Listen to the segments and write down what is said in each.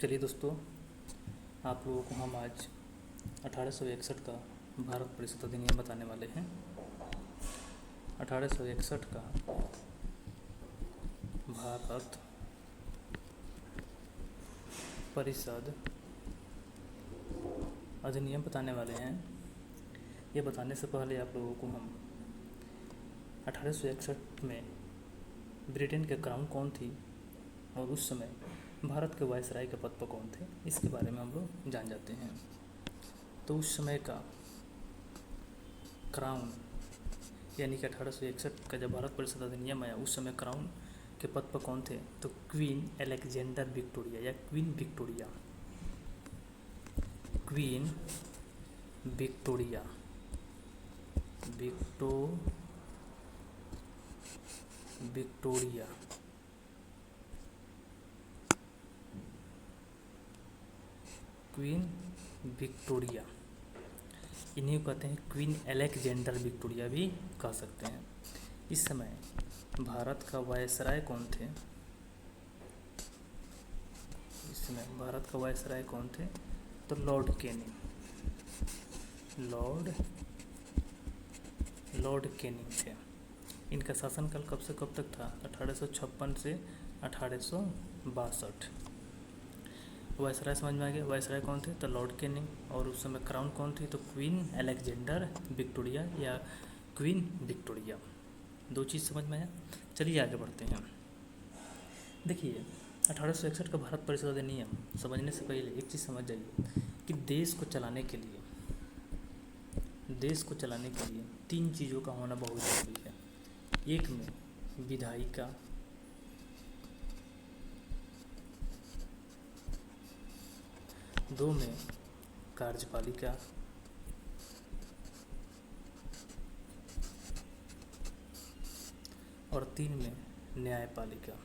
चलिए दोस्तों, आप लोगों को हम आज 1861 का भारत परिषद अधिनियम बताने वाले हैं। 1861 का भारत परिषद अधिनियम बताने वाले हैं। ये बताने से पहले आप लोगों को हम 1861 में ब्रिटेन के क्राउन कौन थी और उस समय भारत के वायसराय के पद पर कौन थे, इसके बारे में हम लोग जान जाते हैं। तो उस समय का क्राउन यानी कि 1861 का जब भारत परिषद अधिनियम आया, उस समय क्राउन के पद पर कौन थे? तो क्वीन अलेक्जेंडर विक्टोरिया या queen Victoria. Queen Victoria Victoria queen Victoria, इन्हीं को कहते हैं क्वीन अलेक्जेंडर विक्टोरिया भी कह सकते हैं। इस समय भारत का वायसराय कौन थे? इस समय भारत का वायसराय कौन थे? तो लॉर्ड कैनिंग थे। इनका शासनकाल कब से कब तक था? 1856 से 1862। वायसराय समझ में आ गया। वायसराय कौन थे? तो लॉर्ड कैनिंग। और उस समय क्राउन कौन थी? तो क्वीन अलेक्जेंडर विक्टोरिया या क्वीन विक्टोरिया। दो चीज़ समझ में आया। चलिए आगे बढ़ते हैं। देखिए, 1861 का भारत परिषद अधिनियम समझने से पहले एक चीज़ समझ जाइए कि देश को चलाने के लिए तीन चीज़ों का होना बहुत ज़रूरी है। एक में विधायिका, दो में कार्यपालिका और तीन में न्यायपालिका।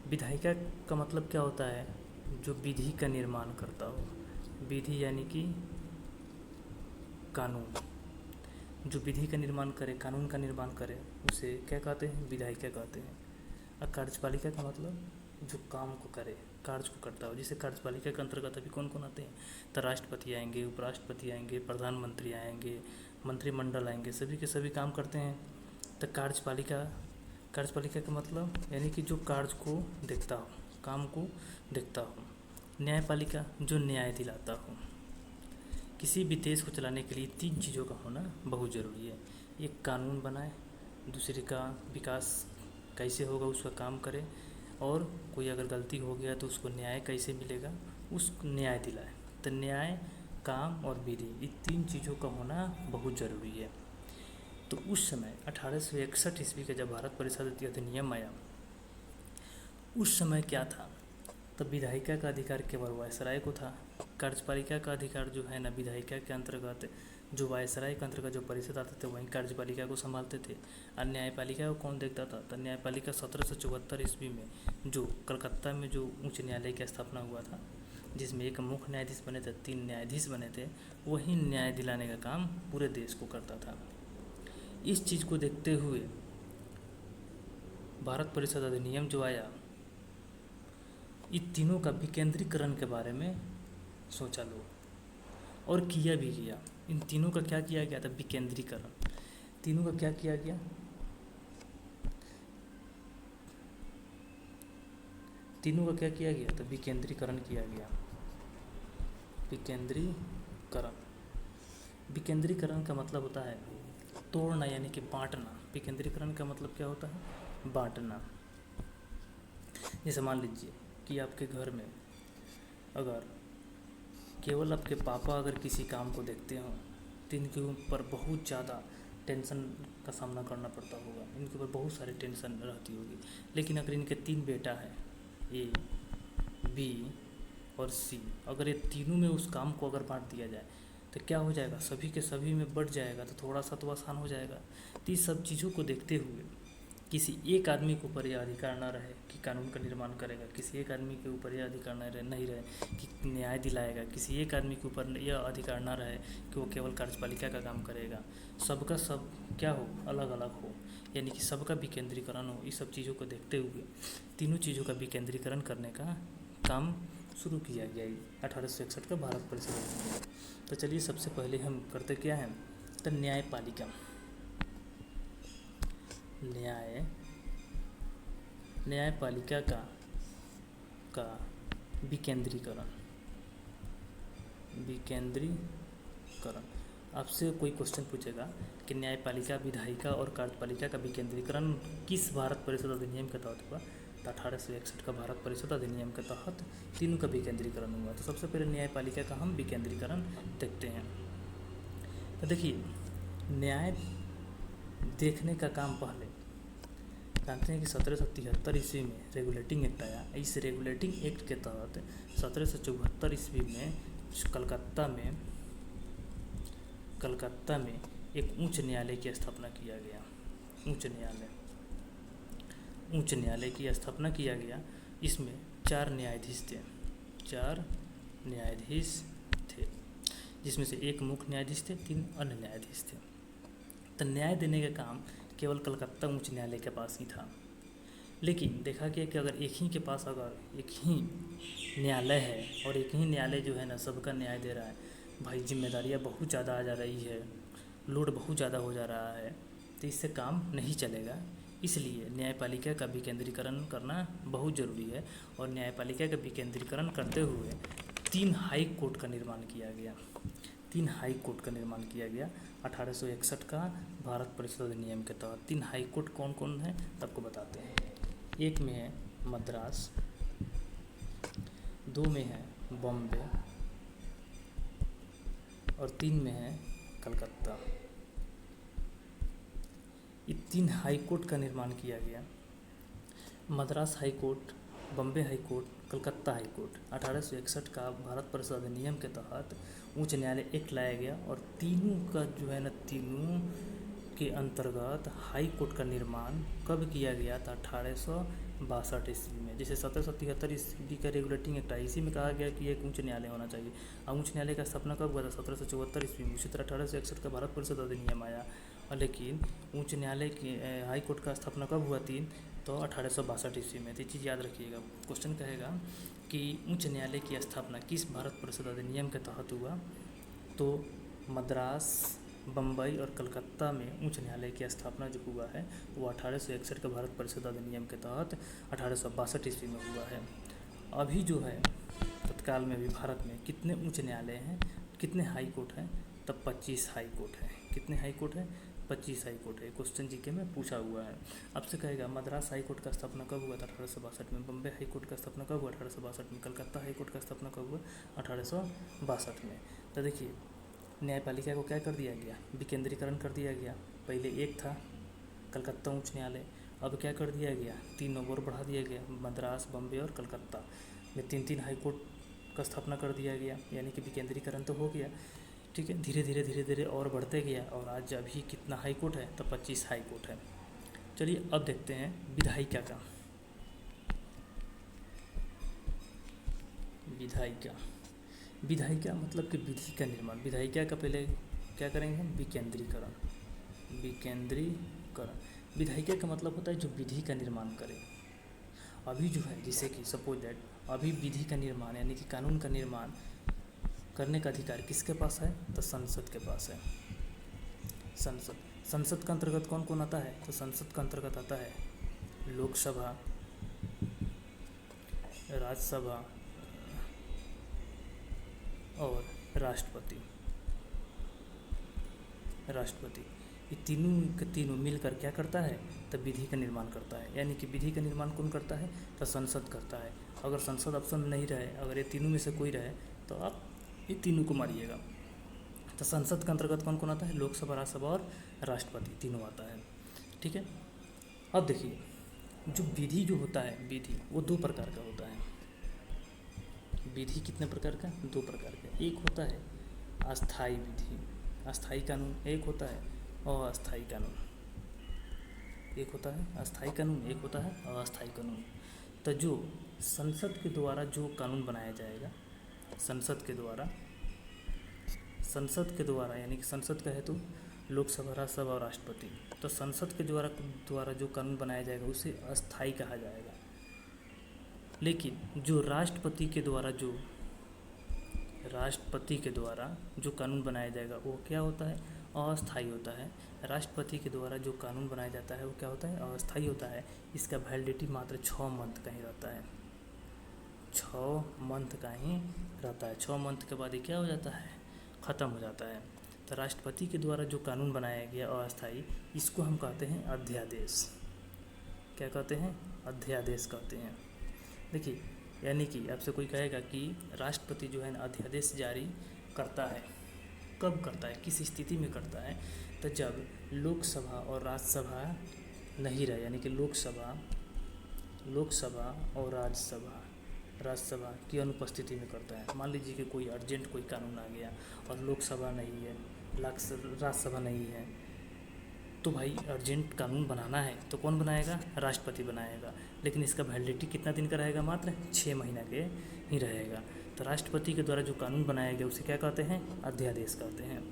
विधायिका का मतलब क्या होता है? जो विधि का निर्माण करता हो। विधि यानी कि कानून। जो विधि का निर्माण करे, कानून का निर्माण करे, उसे क्या कहते हैं? विधायिका कहते हैं। और कार्यपालिका का मतलब जो काम को करे, कार्य को करता हो। जिसे कार्यपालिका के अंतर्गत अभी कौन कौन आते हैं? तो राष्ट्रपति आएंगे, उपराष्ट्रपति आएंगे, प्रधानमंत्री आएंगे, मंत्रिमंडल आएंगे, सभी के सभी काम करते हैं। तो कार्यपालिका का मतलब यानी कि जो कार्य को देखता हो, काम को देखता हो। न्यायपालिका जो न्याय दिलाता हो। किसी भी देश को चलाने के लिए तीन चीज़ों का होना बहुत ज़रूरी है। एक कानून बनाए, दूसरे का विकास कैसे होगा उसका काम करे, और कोई अगर गलती हो गया तो उसको न्याय कैसे मिलेगा, उसको न्याय दिलाए। तो न्याय, काम और विधि, ये तीन चीज़ों का होना बहुत ज़रूरी है। तो उस समय 1861 ईस्वी का जब भारत परिषद अधिनियम आया, उस समय क्या था? तो विधायिका का अधिकार केवल वायसराय को था। कार्यपालिका का अधिकार जो है ना, विधायिका के अंतर्गत जो वायसराय के अंतर्गत जो परिषद आते थे वहीं कार्यपालिका को संभालते थे। और न्यायपालिका को कौन देखता था? तो न्यायपालिका 1774 ईस्वी में जो कलकत्ता में जो उच्च न्यायालय की स्थापना हुआ था, जिसमें एक मुख्य न्यायाधीश बने थे, 3 न्यायाधीश बने थे, वही न्याय दिलाने का काम पूरे देश को करता था। इस चीज़ को देखते हुए भारत परिषद अधिनियम जो आया, इन तीनों का विकेंद्रीकरण के बारे में सोचा लोग, और किया भी गया। इन तीनों का क्या किया गया था? विकेंद्रीकरण। तीनों का क्या किया गया? तो विकेंद्रीकरण किया गया। विकेंद्रीकरण का मतलब होता है तोड़ना यानी कि बांटना। विकेंद्रीकरण का मतलब क्या होता है? बांटना। जैसे मान लीजिए कि आपके घर में अगर केवल आपके पापा अगर किसी काम को देखते हों तो इनके ऊपर बहुत ज़्यादा टेंशन का सामना करना पड़ता होगा, इनके ऊपर बहुत सारी टेंशन रहती होगी। लेकिन अगर इनके 3 बेटा हैं, ए, बी और सी, अगर ये तीनों में उस काम को अगर बांट दिया जाए तो क्या हो जाएगा? सभी के सभी में बढ़ जाएगा, तो थोड़ा सा तो आसान हो जाएगा। तो इस सब चीज़ों को देखते हुए किसी एक आदमी के ऊपर यह अधिकार न रहे कि कानून का निर्माण करेगा, किसी एक आदमी के ऊपर यह अधिकार नहीं रहे कि न्याय दिलाएगा, किसी एक आदमी के ऊपर यह अधिकार न रहे कि वो केवल कार्यपालिका का काम करेगा। सबका सब क्या हो, अलग अलग हो, यानी कि सबका विकेंद्रीकरण हो। इस सब चीज़ों को देखते हुए तीनों चीज़ों का विकेंद्रीकरण करने का काम शुरू किया गया 1861 का भारत परिषद अधिनियम। तो चलिए सबसे पहले हम करते क्या हैं, तो न्यायपालिका, न्यायपालिका का विकेंद्रीकरण। आपसे कोई क्वेश्चन पूछेगा कि न्यायपालिका, विधायिका और कार्यपालिका का विकेंद्रीकरण किस भारत परिषद अधिनियम के तहत हुआ, तो 1861 का भारत परिषद अधिनियम के तहत तीनों का विकेंद्रीकरण हुआ। तो सबसे पहले न्यायपालिका का हम विकेंद्रीकरण देखते हैं। तो देखिए, न्याय देखने का काम पहले जानते हैं कि 1773 ईस्वी में रेगुलेटिंग एक्ट आया। इस रेगुलेटिंग एक्ट के तहत 1774 ईस्वी में कलकत्ता में एक उच्च न्यायालय की स्थापना किया गया। उच्च न्यायालय की स्थापना किया गया। इसमें 4 न्यायाधीश थे, जिसमें से एक मुख्य न्यायाधीश थे, 3 अन्य न्यायाधीश थे। तो न्याय देने का काम केवल कलकत्ता उच्च न्यायालय के पास ही था। लेकिन देखा गया कि अगर एक ही न्यायालय है और एक ही न्यायालय जो है ना सबका न्याय दे रहा है, भाई जिम्मेदारियाँ बहुत ज़्यादा आ जा रही है, लोड बहुत ज़्यादा हो जा रहा है, तो इससे काम नहीं चलेगा। इसलिए न्यायपालिका का विकेंद्रीकरण करना बहुत ज़रूरी है। और न्यायपालिका का विकेंद्रीकरण करते हुए 3 हाई कोर्ट का निर्माण किया गया। 3 हाई कोर्ट का निर्माण किया गया 1861 का भारत परिषद अधिनियम के तहत। 3 हाई कोर्ट कौन कौन है सबको बताते हैं। एक में है मद्रास, 2 में है बॉम्बे और 3 में है कलकत्ता। ये 3 हाई कोर्ट का निर्माण किया गया। Madras high court, Bombay high court, Calcutta high court. 1861 का भारत परिषद अधिनियम के तहत उच्च न्यायालय एक्ट लाया गया और तीनों का जो है ना, तीनों के अंतर्गत हाई कोर्ट का निर्माण कब किया गया था, 1862 ईस्वी में। जैसे 1773 ईस्वी का रेगुलेटिंग एक्ट है, इसी में कहा गया कि एक उच्च न्यायालय होना चाहिए। अब उच्च न्यायालय का स्थापना कब हुआ था, 1774 ईस्वी में। उसी तरह 1861 का भारत परिषद अधिनियम आया, लेकिन उच्च न्यायालय की हाई कोर्ट का स्थापना कब हुआ थी, तो 1862 ईस्वी में। तो ये चीज़ याद रखिएगा। क्वेश्चन कहेगा कि उच्च न्यायालय की स्थापना किस भारत परिषद अधिनियम के तहत हुआ, तो मद्रास, बम्बई और कलकत्ता में उच्च न्यायालय की स्थापना जो हुआ है वो 1861 के भारत परिषद अधिनियम के तहत 1862 ईस्वी में हुआ है। अभी जो है तत्काल में भी भारत में कितने उच्च न्यायालय हैं, कितने हाई कोर्ट हैं, तब 25 हाई कोर्ट है। कितने हाई कोर्ट है, 25 हाई कोर्ट है। क्वेश्चन जीके में पूछा हुआ है। आपसे कहेगा मद्रास हाई कोर्ट का स्थापना कब हुआ था, 1862 में। बम्बे हाई कोर्ट का स्थापना कब हुआ, 1862 में। कलकत्ता हाई कोर्ट का स्थापना कब हुआ, 1862 में। तो देखिए, न्यायपालिका को क्या कर दिया गया, विकेंद्रीकरण कर दिया गया। पहले एक था कलकत्ता उच्च न्यायालय, अब क्या कर दिया गया, 3 और बढ़ा दिया गया, मद्रास, बम्बे और कलकत्ता में 3-3 हाई कोर्ट का स्थापना कर दिया गया। यानी कि विकेंद्रीकरण तो हो गया, ठीक है। धीरे धीरे और बढ़ते गया और आज अभी कितना हाई कोर्ट है, तो 25 हाई कोर्ट है। चलिए अब देखते हैं विधायिका का। विधायिका मतलब कि विधि का निर्माण। विधायिका का पहले क्या करेंगे हम, विकेंद्रीकरण। विधायिका का मतलब होता है जो विधि का निर्माण करे। अभी जो है, जैसे कि सपोज दैट अभी विधि का निर्माण यानी कि कानून का निर्माण करने का अधिकार किसके पास है, तो संसद के पास है। संसद का अंतर्गत कौन कौन आता है, तो संसद का अंतर्गत आता है लोकसभा, राज्यसभा और राष्ट्रपति। ये तीनों मिलकर क्या करता है, तो विधि का निर्माण करता है। यानी कि विधि का निर्माण कौन करता है, तो संसद करता है। अगर संसद ऑप्शन नहीं रहे, अगर ये तीनों में से कोई रहे, तो आप ये तीनों को मारिएगा। तो संसद के अंतर्गत कौन कौन आता है, लोकसभा, राज्यसभा और राष्ट्रपति, तीनों आता है, ठीक है। अब देखिए, जो विधि जो होता है, विधि वो 2 प्रकार का होता है। विधि कितने प्रकार का, 2 प्रकार का। एक होता है अस्थाई विधि, अस्थाई कानून एक होता है, और अस्थाई कानून। एक होता है अस्थाई कानून, एक होता है अस्थाई कानून। तो जो संसद के द्वारा जो कानून बनाया जाएगा, संसद के द्वारा यानी कि संसद का है तो लोकसभा, राज्यसभा और राष्ट्रपति, तो संसद के द्वारा जो कानून बनाया जाएगा उसे अस्थाई कहा जाएगा। लेकिन जो राष्ट्रपति के द्वारा जो कानून बनाया जाएगा वो क्या होता है, अस्थाई होता है। राष्ट्रपति के द्वारा जो कानून बनाया जाता है वो क्या होता है, अस्थाई होता है। इसका वैलिडिटी मात्र 6 मंथ का ही रहता है, 6 मंथ का ही रहता है। 6 मंथ के बाद ये क्या हो जाता है, ख़त्म हो जाता है। तो राष्ट्रपति के द्वारा जो कानून बनाया गया अस्थाई, इसको हम कहते हैं अध्यादेश। क्या कहते हैं, अध्यादेश कहते हैं। देखिए, यानी कि आपसे कोई कहेगा कि राष्ट्रपति जो है ना अध्यादेश जारी करता है, कब करता है, किस स्थिति में करता है, तो जब लोकसभा और राज्यसभा नहीं रहे, यानी कि लोकसभा और राज्यसभा की अनुपस्थिति में करता है। मान लीजिए कि कोई अर्जेंट कोई कानून आ गया और लोकसभा नहीं है, राज्यसभा नहीं है, तो भाई अर्जेंट कानून बनाना है तो कौन बनाएगा, राष्ट्रपति बनाएगा। लेकिन इसका वैलिडिटी कितना दिन का रहेगा, मात्र 6 महीना के ही रहेगा। तो राष्ट्रपति के द्वारा जो कानून बनाया गया उसे क्या कहते हैं, अध्यादेश कहते हैं।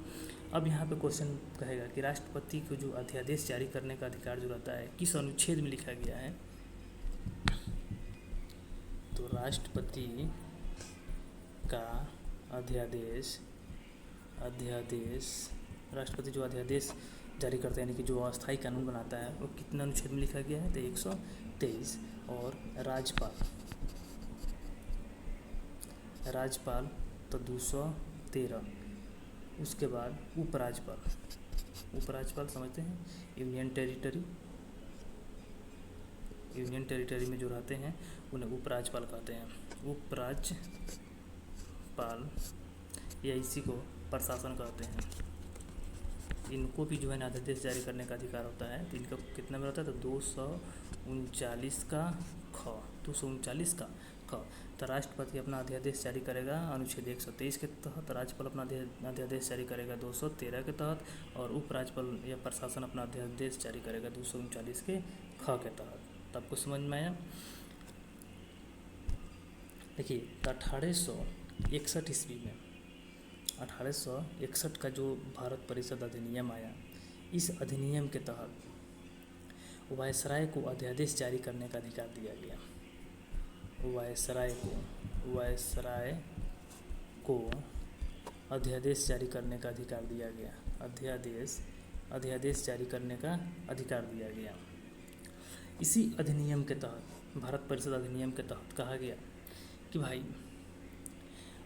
अब यहाँ पे क्वेश्चन कहेगा कि राष्ट्रपति को जो अध्यादेश जारी करने का अधिकार जो रहता है किस अनुच्छेद में लिखा गया है, तो राष्ट्रपति का अध्यादेश राष्ट्रपति जो अध्यादेश जारी करता है यानी कि जो अस्थायी कानून बनाता है वो कितना अनुच्छेद में लिखा गया है, तो 123। और राज्यपाल तो 213। उसके बाद उपराज्यपाल समझते हैं, यूनियन टेरिटरी में जो रहते हैं उन्हें उपराज्यपाल कहते हैं। उपराज्यपाल या इसी को प्रशासन कहते हैं। इनको भी जो है ना अध्यादेश जारी करने का अधिकार होता है। तो इनका कितना में रहता है, तो 239 का ख। तो राष्ट्रपति अपना अध्यादेश जारी करेगा अनुच्छेद 123 के तहत, राज्यपाल अपना अध्यादेश जारी करेगा 213 के तहत, और उपराज्यपाल या प्रशासन अपना अध्यादेश जारी करेगा 239 के ख के तहत। तो आपको समझ में आया। देखिए, 1861 ईस्वी में 1861 का जो भारत परिषद अधिनियम आया, इस अधिनियम के तहत वायसराय को अध्यादेश जारी करने का अधिकार दिया गया। वायसराय को अध्यादेश जारी करने का अधिकार दिया गया। अध्यादेश जारी करने का अधिकार दिया गया। इसी अधिनियम के तहत, भारत परिषद अधिनियम के तहत कहा गया कि भाई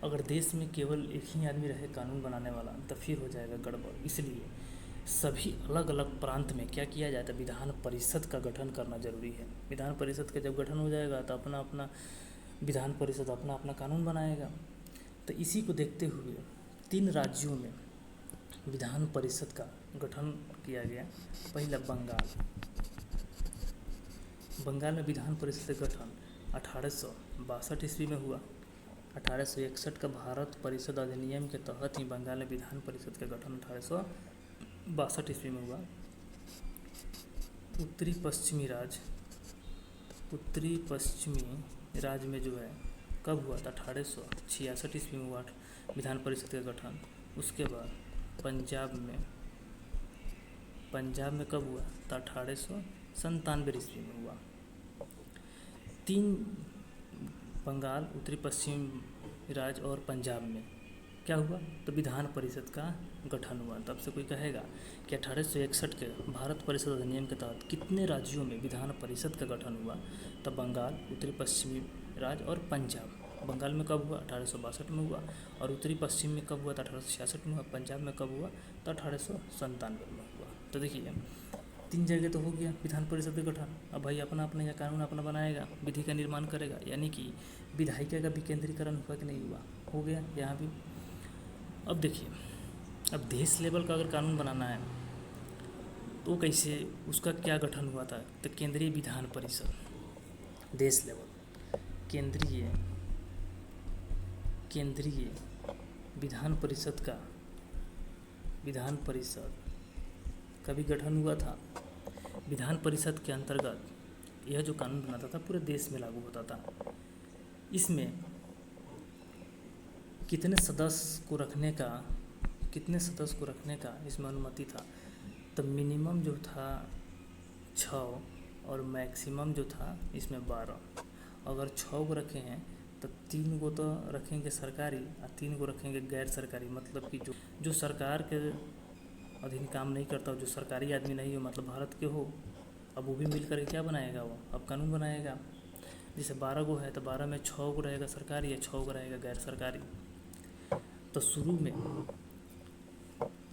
अगर देश में केवल एक ही आदमी रहे कानून बनाने वाला तो फिर हो जाएगा गड़बड़। इसलिए सभी अलग अलग प्रांत में क्या किया जाए, तो विधान परिषद का गठन करना जरूरी है। विधान परिषद का जब गठन हो जाएगा तो अपना अपना विधान परिषद अपना अपना कानून बनाएगा। तो इसी को देखते हुए 3 राज्यों में विधान परिषद का गठन किया गया। पहला बंगाल में विधान परिषद का गठन 1862 ईस्वी में हुआ। 1861 का भारत परिषद अधिनियम के तहत ही बंगाल में विधान परिषद का गठन 1862 ईस्वी में हुआ। उत्तरी पश्चिमी राज्य में जो है कब हुआ था, 1866 ईस्वी में हुआ विधान परिषद का गठन। उसके बाद पंजाब में कब हुआ, तो 1897 ईस्वी में हुआ। 3 बंगाल, उत्तरी पश्चिम राज्य और पंजाब में क्या हुआ, तो विधान परिषद का गठन हुआ। तब से कोई कहेगा कि 1861 के भारत परिषद अधिनियम के तहत कितने राज्यों में विधान परिषद का गठन हुआ, तो बंगाल, उत्तरी पश्चिमी राज्य और पंजाब। बंगाल में कब हुआ, 1862 में हुआ। और उत्तरी पश्चिम में कब हुआ, तो 1866 में हुआ। पंजाब में कब हुआ, तो 1897 में हुआ। तो देखिए 3 जगह तो हो गया विधान परिषद का गठन। अब भाई अपना अपना यह कानून अपना बनाएगा, विधि का निर्माण करेगा, यानी कि विधायिका का विकेंद्रीकरण हुआ कि नहीं हुआ, हो गया यहाँ भी। अब देखिए, अब देश लेवल का अगर कानून बनाना है तो कैसे, उसका क्या गठन हुआ था, तो केंद्रीय विधान परिषद। देश लेवल केंद्रीय विधान परिषद का भी गठन हुआ था। विधान परिषद के अंतर्गत यह जो कानून बनाता था पूरे देश में लागू होता था। इसमें कितने सदस्य को रखने का इसमें अनुमति था। तो मिनिमम जो था 6 और मैक्सिमम जो था इसमें 12। अगर 6 को रखे हैं तो 3 को तो रखेंगे सरकारी और 3 को रखेंगे गैर सरकारी। मतलब कि जो सरकार के अधीन काम नहीं करता हो, जो सरकारी आदमी नहीं हो, मतलब भारत के हो, अब वो भी मिल करके क्या बनाएगा, वो अब कानून बनाएगा। जैसे 12 को है तो 12 में 6 को रहेगा सरकारी या 6 को रहेगा गैर सरकारी। तो शुरू में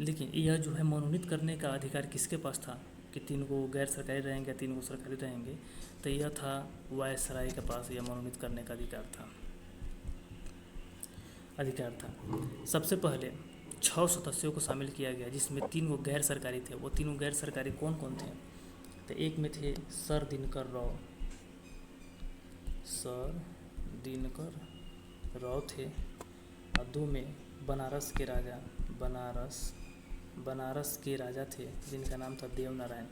लेकिन यह जो है मनोनीत करने का अधिकार किसके पास था कि 3 को गैर सरकारी रहेंगे या 3 को सरकारी रहेंगे, तो यह था वायसराय के पास यह मनोनीत करने का अधिकार था। सबसे पहले 6 सदस्यों को शामिल किया गया, जिसमें 3 को गैर सरकारी थे। वो 3 गैर सरकारी कौन कौन थे? तो एक में थे सर दिनकर राव थे, और 2 में बनारस के राजा थे जिनका नाम था देव नारायण,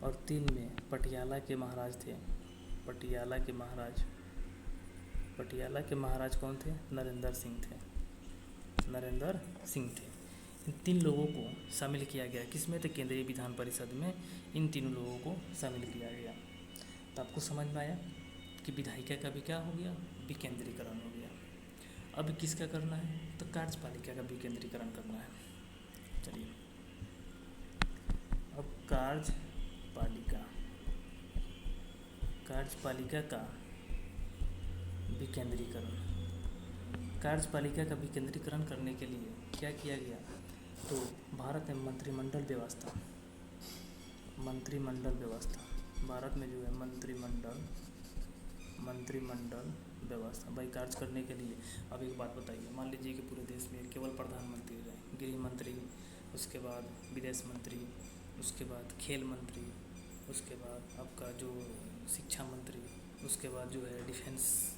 और 3 में पटियाला के महाराज थे। पटियाला के महाराज कौन थे? नरेंद्र सिंह थे। इन 3 लोगों को शामिल किया गया। किसमें? तो केंद्रीय विधान परिषद में इन 3 लोगों को शामिल किया गया। तो आपको समझ में आया कि विधायिका का भी क्या हो गया? विकेंद्रीकरण हो गया। अब किसका करना है? तो कार्यपालिका का विकेंद्रीकरण करना है। चलिए अब कार्यपालिका का विकेंद्रीकरण करने के लिए क्या किया गया? तो भारत में मंत्रिमंडल व्यवस्था, भारत में जो है मंत्रिमंडल व्यवस्था भाई कार्य करने के लिए। अब एक बात बताइए, मान लीजिए कि पूरे देश में केवल प्रधानमंत्री रहे, गृह मंत्री, उसके बाद विदेश मंत्री, उसके बाद खेल मंत्री, उसके बाद आपका जो शिक्षा मंत्री, उसके बाद जो है डिफेंस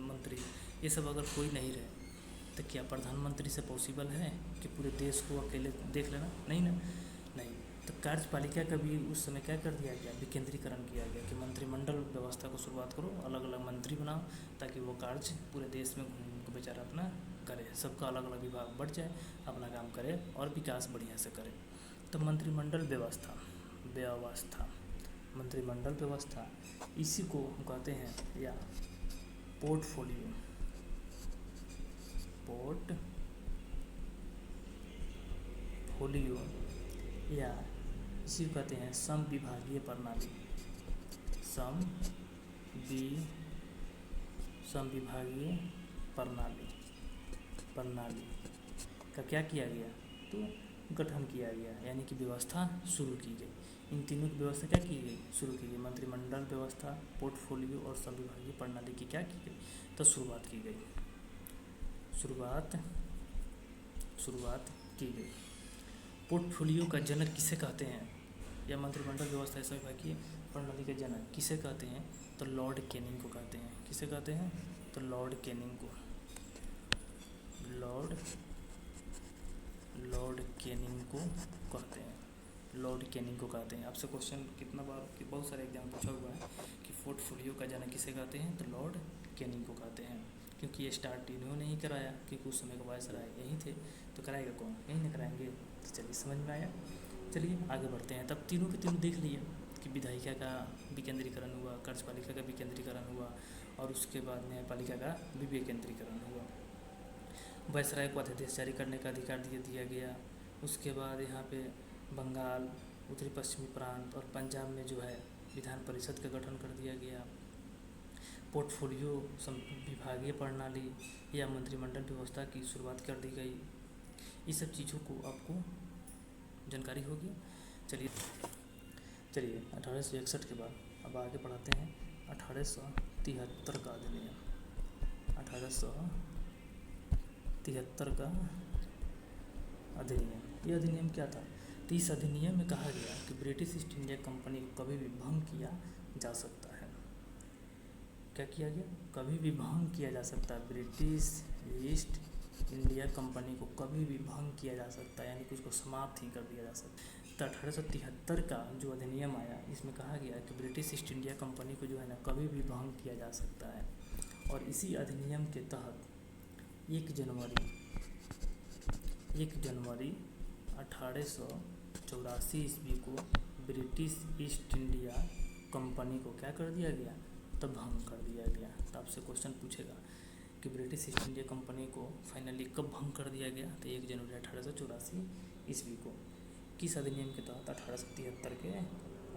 मंत्री, ये सब अगर कोई नहीं रहे तो क्या प्रधानमंत्री से पॉसिबल है कि पूरे देश को अकेले देख लेना? नहीं। तो कार्यपालिका का भी उस समय क्या कर दिया गया? विकेंद्रीकरण किया गया कि मंत्रिमंडल व्यवस्था को शुरुआत करो, अलग अलग मंत्री बनाओ, ताकि वो कार्य पूरे देश में घूम के बेचारा अपना करे, सबका अलग अलग विभाग बढ़ जाए, अपना काम करे और विकास बढ़िया से करे। तो मंत्रिमंडल व्यवस्था, इसी को हम कहते हैं या पोर्टफोलियो या इसी को कहते हैं समविभागीय प्रणाली का क्या किया गया? तो गठन किया गया, यानी कि व्यवस्था शुरू की गई। इन तीनों की व्यवस्था क्या की गई? शुरू की गई। मंत्रिमंडल व्यवस्था, पोर्टफोलियो और समविभागीय प्रणाली की क्या की गई? तो शुरुआत की गई। पोर्टफोलियो का जनक किसे कहते हैं? या मंत्रिमंडल व्यवस्था समविभागीय प्रणाली के जनक किसे कहते हैं? तो लॉर्ड कैनिंग को कहते हैं। किसे कहते हैं? तो लॉर्ड कैनिंग को कहते हैं। आपसे क्वेश्चन कितना बार कि बहुत सारे एग्जाम पूछा हुआ है कि पोर्टफोलियो का जनक किसे कहते हैं? तो लॉर्ड कैनिंग को कहते हैं, क्योंकि ये स्टार्ट इन्होंने नहीं कराया, क्योंकि उस समय का वायसराय यहीं थे, तो कराएगा कौन? यहीं ना कराएंगे। तो चलिए समझ में आया। चलिए आगे बढ़ते हैं। तब तीनों के तीनों देख लिए कि विधायिका का विकेंद्रीकरण हुआ, कार्यपालिका का विकेंद्रीकरण हुआ, और उसके बाद न्यायपालिका का भी विकेंद्रीकरण हुआ। वायसराय को अध्यादेश जारी करने का अधिकार दिया गया। उसके बाद यहाँ पे बंगाल, उत्तरी पश्चिमी प्रांत और पंजाब में जो है विधान परिषद का गठन कर दिया गया। पोर्टफोलियो विभागीय प्रणाली या मंत्रिमंडल व्यवस्था की शुरुआत कर दी गई। ये सब चीज़ों को आपको जानकारी होगी। चलिए 1861 के बाद अब आगे पढ़ाते हैं 1873 का अधिनियम। 1873 का अधिनियम, यह अधिनियम क्या था? तो इस अधिनियम में कहा गया कि ब्रिटिश ईस्ट इंडिया कंपनी को कभी भी भंग किया जा सकता है। क्या किया गया? कभी भी भंग किया जा सकता है। ब्रिटिश ईस्ट इंडिया कंपनी को कभी भी भंग किया जा सकता है, यानी कि उसको समाप्त ही कर दिया जा सकता है। तो 1873 का जो अधिनियम आया, इसमें कहा गया कि ब्रिटिश ईस्ट इंडिया कंपनी को जो है ना कभी भी भंग किया जा सकता है। और इसी अधिनियम के तहत 1 जनवरी 1884 ईस्वी को ब्रिटिश ईस्ट इंडिया कंपनी को क्या कर दिया गया, तो भंग कर दिया गया। तो आपसे क्वेश्चन पूछेगा कि ब्रिटिश ईस्ट इंडिया कंपनी को फाइनली कब भंग कर दिया गया, तो 1 जनवरी 1884 ईस्वी को। किस अधिनियम के तहत, 1873 के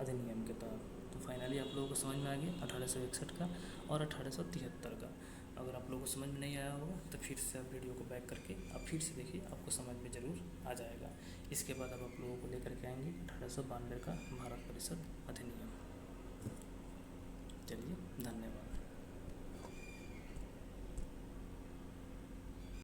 अधिनियम के तहत। तो फाइनली आप लोगों को समझ में आ गया 1861 का और 1873 का। अगर आप लोगों को समझ में नहीं आया होगा तो फिर से आप वीडियो को बैक करके आप फिर से देखिए, आपको समझ में ज़रूर आ जाएगा। इसके बाद अब आप लोगों को लेकर के आएंगे 1892 का भारत परिषद अधिनियम। चलिए, धन्यवाद।